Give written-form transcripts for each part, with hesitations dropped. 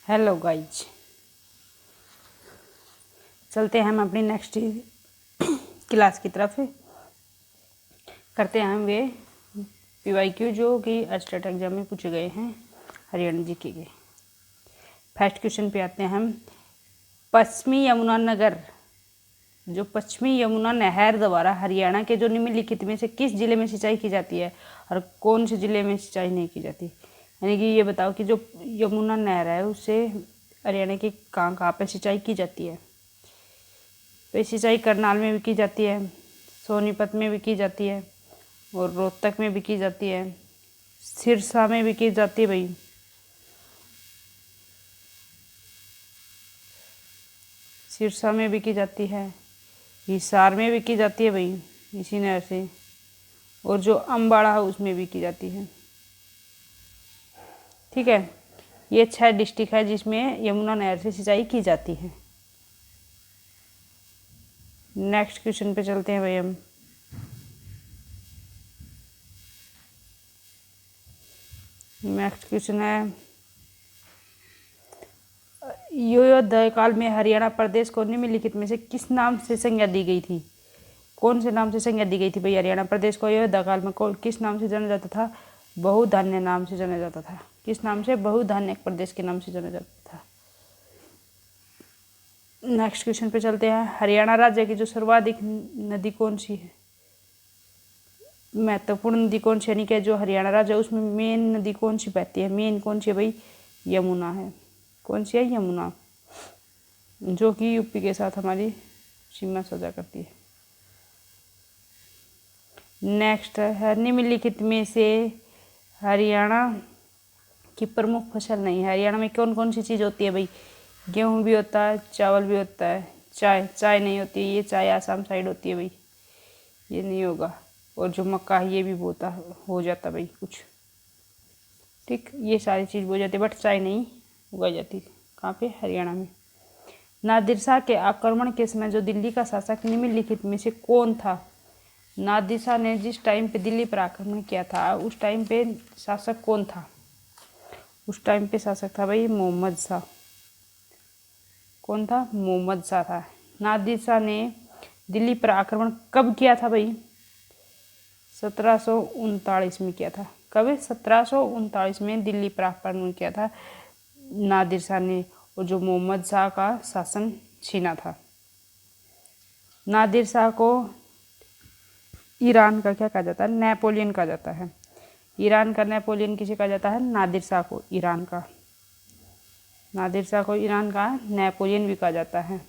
Hello guys, चलते हैं हम अपनी नेक्स्ट क्लास की तरफ। करते हैं हम वे PYQ जो कि स्टेट एग्जाम में पूछे गए हैं, हरियाणा जी के। फर्स्ट क्वेश्चन पे आते हैं हम। पश्चिमी यमुना नगर, जो पश्चिमी यमुना नहर द्वारा हरियाणा के जो निम्नलिखित में से किस जिले में सिंचाई की जाती है और कौन से जिले में सिंचाई नहीं की जाती। यानी कि ये बताओ कि जो यमुना नहर है उससे हरियाणा की कहाँ पे सिंचाई की जाती है। तो सिंचाई करनाल में भी की जाती है, सोनीपत में भी की जाती है और रोहतक में भी की जाती है, सिरसा में भी की जाती है भाई, सिरसा में भी की जाती है, हिसार में भी की जाती है भाई इसी नहर से, और जो अम्बाड़ा है उसमें भी की जाती है। ठीक है, ये 6 डिस्ट्रिक्ट है जिसमें यमुना नहर से सिंचाई की जाती है। नेक्स्ट क्वेश्चन पे चलते हैं भाई हम। नेक्स्ट क्वेश्चन है, योद्धा काल में हरियाणा प्रदेश को निम्नलिखित में से किस नाम से संज्ञा दी गई थी। कौन से नाम से संज्ञा दी गई थी भाई हरियाणा प्रदेश को योद्धा काल में किस नाम से जाना जाता था। बहुधान्य नाम से जाना जाता था। किस नाम से? बहुधान्य प्रदेश के नाम से जाना जाता था। नेक्स्ट क्वेश्चन पे चलते हैं। हरियाणा राज्य की जो सर्वाधिक नदी कौन सी है, महत्वपूर्ण नदी कौन सी, यानी कि जो हरियाणा राज्य है उसमें मेन नदी कौन सी बहती है। मेन कौन सी है भाई? यमुना है। कौन सी है? यमुना, जो कि यूपी के साथ हमारी सीमा साझा करती है। नेक्स्ट है, निम्नलिखित में से हरियाणा की प्रमुख फसल नहीं है। हरियाणा में कौन कौन सी चीज़ होती है भाई? गेहूँ भी होता है, चावल भी होता है, चाय नहीं होती है। ये चाय आसाम साइड होती है भाई, ये नहीं होगा। और जो मक्का है ये भी बोता हो जाता भाई कुछ। ठीक, ये सारी चीज़ बो जाती है बट चाय नहीं उगाई जाती। कहाँ पे? हरियाणा में। नादिर शाह के आक्रमण के समय जो दिल्ली का शासक निम्नलिखित में से कौन था। नादिर शाह ने जिस टाइम पे दिल्ली पर आक्रमण किया था उस टाइम पे शासक कौन था? उस टाइम पे शासक था भाई मोहम्मद शाह। कौन था? मोहम्मद शाह था। नादिर शाह ने दिल्ली पर आक्रमण कब किया था भाई? 1739 में किया था। कब? 1739 में दिल्ली पर आक्रमण किया था नादिर शाह ने, और जो मोहम्मद शाह का शासन छीना था। नादिर शाह को ईरान का क्या कहा जाता है? नेपोलियन कहा जाता है। ईरान का नेपोलियन किसे कहा जाता है? नादिर शाह को ईरान का। नादिर शाह को ईरान का नेपोलियन भी कहा जाता है।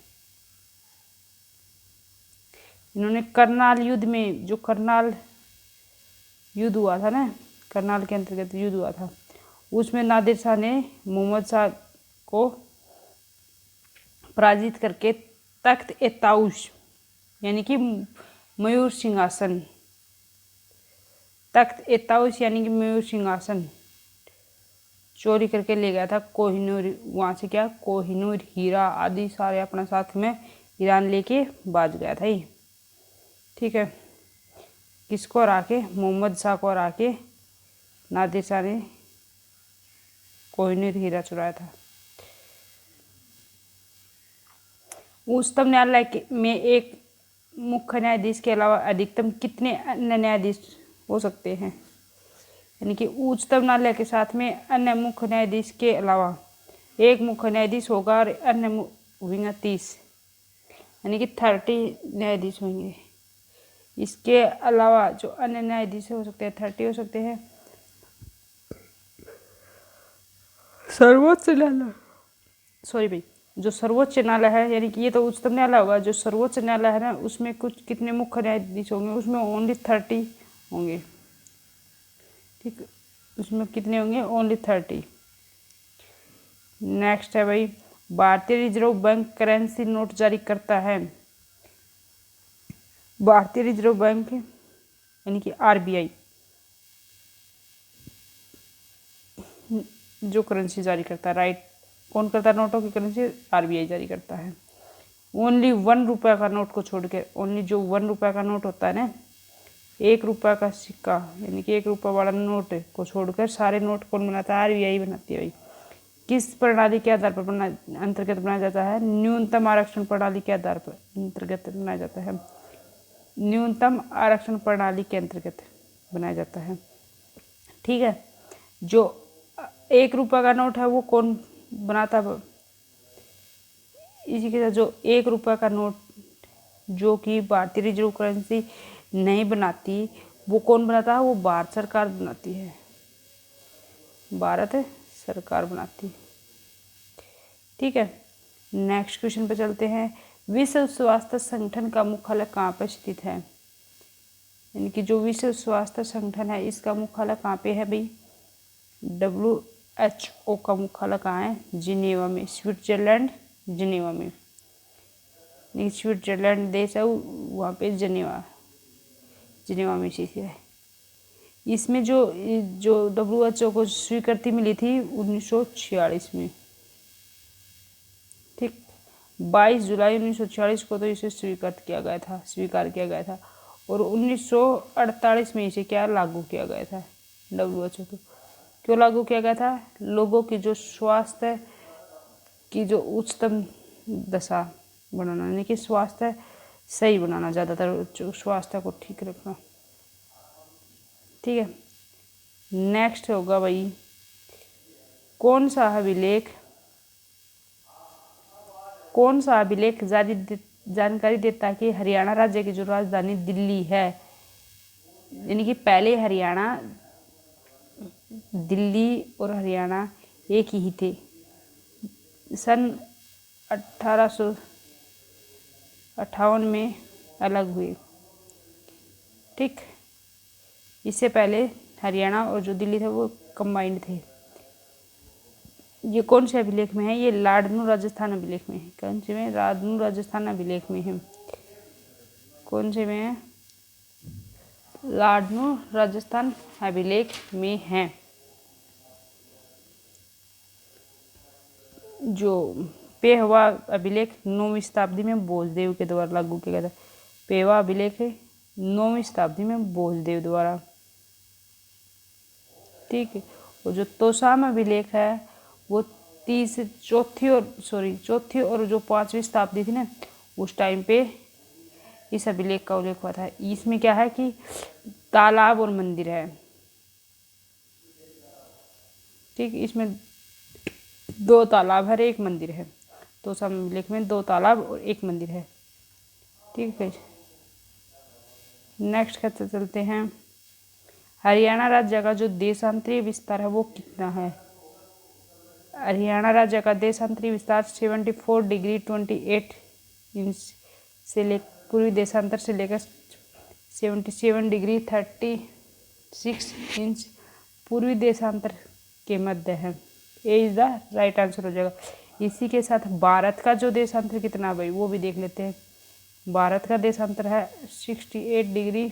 इन्होंने करनाल युद्ध में, जो करनाल युद्ध हुआ था ना, करनाल के अंतर्गत युद्ध हुआ था, उसमें नादिर शाह ने मोहम्मद शाह को पराजित करके तख्त ए ताउश यानी कि मयूर सिंहासन, तख्त ए ताउश यानी कि मयूर सिंहासन चोरी करके ले गया था कोहिनूर। वहाँ से क्या? कोहिनूर, हीरा आदि सारे अपना साथ में ईरान लेके भाग गया था ही। ठीक है, किसको हरा के? मोहम्मद शाह को हरा के नादिर शाह ने कोहिनूर हीरा चुराया था। उच्चतम न्यायालय में एक मुख्य न्यायाधीश के अलावा अधिकतम कितने अन्य न्यायाधीश हो सकते हैं? यानी कि उच्चतम न्यायालय के साथ में अन्य मुख्य न्यायाधीश के अलावा एक मुख्य न्यायाधीश होगा और अन्य होंगे 30, यानी कि 30 न्यायाधीश होंगे। इसके अलावा जो अन्य न्यायाधीश हो सकते हैं 30 हो सकते हैं। सर्वोच्च न्यायालय, सॉरी भाई, जो सर्वोच्च न्यायालय है, यानी कि ये तो उच्चतम न्यायालय होगा, जो सर्वोच्च न्यायालय है ना उसमें कुछ कितने मुख्य न्यायाधीश होंगे? उसमें ओनली 30 होंगे। ठीक, उसमें कितने होंगे? ओनली 30। नेक्स्ट है भाई, भारतीय रिजर्व बैंक करेंसी नोट जारी करता है। भारतीय रिजर्व बैंक यानी कि RBI जो करेंसी जारी करता है, राइट, कौन करता है नोटों की करेंसी? RBI जारी करता है। ओनली 1 रुपये का नोट को छोड़ के, ओनली जो 1 रुपये का नोट होता है ना, 1 रुपये का सिक्का यानी कि 1 रुपये वाला नोट को छोड़कर सारे नोट कौन बनाता है? RBI बनाती है भाई। किस प्रणाली के आधार पर अंतर्गत बनाया जाता है? न्यूनतम आरक्षण प्रणाली के आधार पर अंतर्गत बनाया जाता है। न्यूनतम आरक्षण प्रणाली के अंतर्गत बनाया जाता है। ठीक है। जो 1 रुपये का नोट है वो कौन बनाता है? इसी के साथ जो 1 रुपये का नोट जो कि भारतीय रिजर्व करेंसी नहीं बनाती, वो कौन बनाता है? वो भारत सरकार बनाती है। भारत सरकार बनाती है। ठीक है। नेक्स्ट क्वेश्चन पे चलते हैं। विश्व स्वास्थ्य संगठन का मुख्यालय कहाँ पर स्थित है? यानी कि जो विश्व स्वास्थ्य संगठन है इसका मुख्यालय कहाँ पे है भाई? WHO का मुख्यालय कहाँ है? जिनेवा में, स्विट्जरलैंड, जिनेवा में। स्विट्जरलैंड देश है वहाँ पे जिनेवा में स्थित है। इसमें जो WHO को स्वीकृति मिली थी 1946 में। ठीक, 22 जुलाई 1946 को तो इसे स्वीकार किया गया था और 1948 में इसे क्या लागू किया गया था? WHO को क्यों लागू किया गया था? लोगों की जो स्वास्थ्य की जो उच्चतम दशा बनाना, यानी कि स्वास्थ्य सही बनाना, ज़्यादातर जो स्वास्थ्य को ठीक रखना। ठीक है। नेक्स्ट होगा भाई, कौन सा अभिलेख जानकारी देता है कि हरियाणा राज्य की जो राजधानी दिल्ली है, यानी कि पहले हरियाणा, दिल्ली और हरियाणा एक ही थे। सन 1858 में अलग हुए। ठीक, इससे पहले हरियाणा और जो दिल्ली था वो कंबाइंड थे। ये कौन से अभिलेख में है? ये लाडनू राजस्थान अभिलेख में है। कौन से में? लाडनू राजस्थान अभिलेख में है। कौन से में है? लाडनू राजस्थान अभिलेख में है। जो पेहवा अभिलेख 9वीं शताब्दी में भोजदेव के द्वारा लागू किया गया था। पेहवा अभिलेख 9वीं शताब्दी में भोजदेव द्वारा। ठीक है। और जो तोसाम अभिलेख है वो चौथी और जो 5वीं शताब्दी थी ना, उस टाइम पे इस अभिलेख का उल्लेख हुआ था। इसमें क्या है कि तालाब और मंदिर है। ठीक, इसमें 2 तालाब है, 1 मंदिर है। तोसाम अभिलेख में 2 तालाब और 1 मंदिर है। ठीक है। नेक्स्ट कहते चलते हैं, हरियाणा राज्य का जो देशांतरीय विस्तार है वो कितना है? हरियाणा राज्य का देशांतरीय विस्तार 74 डिग्री 28 इंच से पूर्वी देशांतर से लेकर 77 डिग्री 36 इंच पूर्वी देशांतर के मध्य है। ए इज द राइट आंसर हो जाएगा। इसी के साथ भारत का जो देशांतर कितना भाई वो भी देख लेते हैं। भारत का देशांतर है 68 डिग्री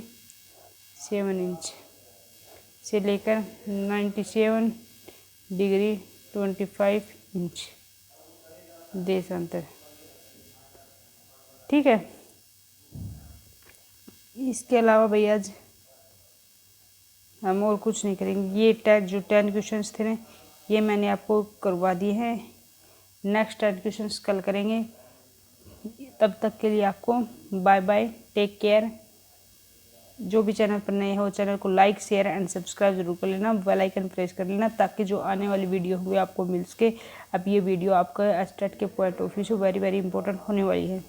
7 इंच से लेकर 97 डिग्री 25 इंच देशांतर। ठीक है। इसके अलावा भैया आज हम और कुछ नहीं करेंगे। ये 10 क्वेश्चंस थे ना, ये मैंने आपको करवा दिए हैं। नेक्स्ट 10 क्वेश्चंस कल करेंगे। तब तक के लिए आपको बाय बाय, टेक केयर। जो भी चैनल पर नए हो चैनल को लाइक, शेयर एंड सब्सक्राइब जरूर कर लेना, बेल आइकन प्रेस कर लेना ताकि जो आने वाली वीडियो हुए आपको मिल सके। अब ये वीडियो आपका एस्टेट के पॉइंट ऑफ व्यू से वेरी इंपॉर्टेंट होने वाली है।